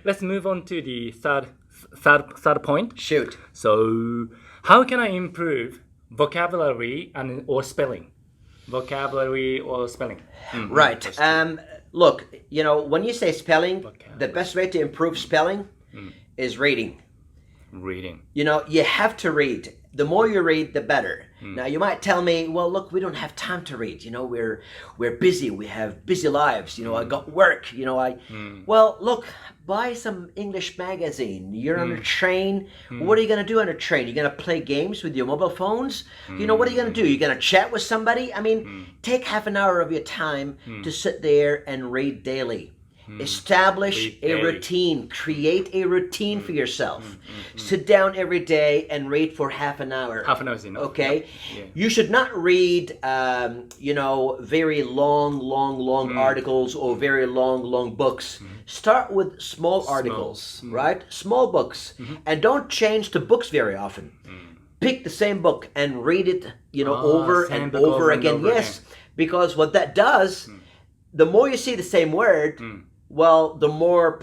let's move on to the third point. Shoot. So, how can I improve vocabulary and or spelling? Vocabulary or spelling. Right. Look, when you say spelling, the best way to improve spelling is reading. Reading. You have to read. The more you read, the better. Now, you might tell me, well, look, we don't have time to read. We're busy. We have busy lives. I got work. Well, look, buy some English magazine. You're on a train. What are you going to do on a train? You're going to play games with your mobile phones? What are you going to do? You're going to chat with somebody? I mean, take half an hour of your time to sit there and read daily. Establish a routine. Create a routine for yourself. Sit down every day and read for half an hour. Half an hour is enough. Okay? Yeah. You should not read, very long articles or very long books. Start with small articles, right? Small books. And don't change the books very often. Pick the same book and read it, over and over again. Yes, because what that does, the more you see the same word, well, the more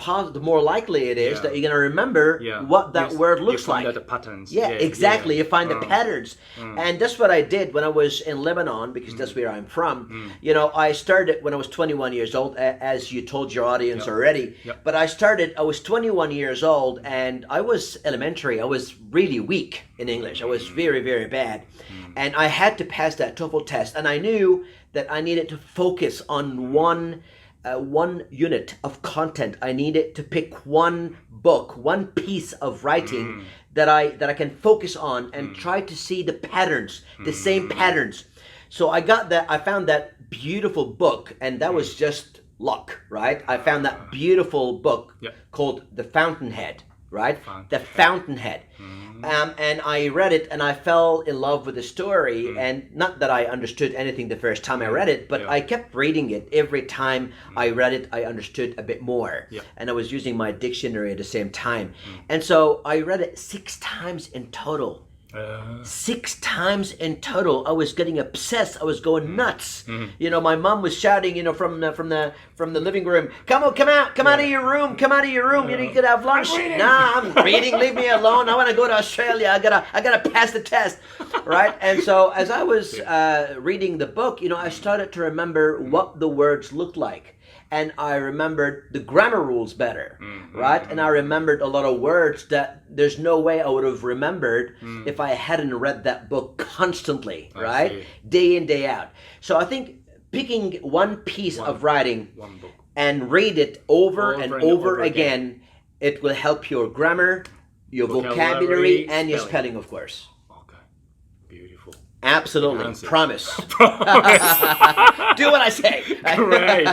likely it is that you're going to remember what that word looks like. You find the patterns. Yeah, exactly. You find the patterns. And that's what I did when I was in Lebanon, because that's where I'm from. I started when I was 21 years old, as you told your audience already. But I was 21 years old, and I was elementary. I was really weak in English. I was very, very bad. And I had to pass that TOEFL test. And I knew that I needed to focus on one unit of content. I needed to pick one book, one piece of writing that I can focus on and try to see the patterns, the same patterns. So I found that beautiful book, and that was just luck, right? I found that beautiful book called The Fountainhead, right? The Fountainhead. And I read it, and I fell in love with the story. And not that I understood anything the first time I read it, but I kept reading it. Every time I read it, I understood a bit more. And I was using my dictionary at the same time. And so I read it 6 times in total. 6 times in total. I was getting obsessed. I was going nuts. My mom was shouting, from the living room, come out of your room, you could have lunch. Nah, I'm reading. Leave me alone. I want to go to Australia. I gotta pass the test, right? And so as I was reading the book, I started to remember what the words looked like. And I remembered the grammar rules better, right? And I remembered a lot of words that there's no way I would have remembered if I hadn't read that book constantly, right? Day in, day out. So I think picking one piece of writing and read it over and over again, it will help your grammar, your vocabulary, and your spelling, of course. Beautiful. Absolutely. Promise. Do what I say. Great.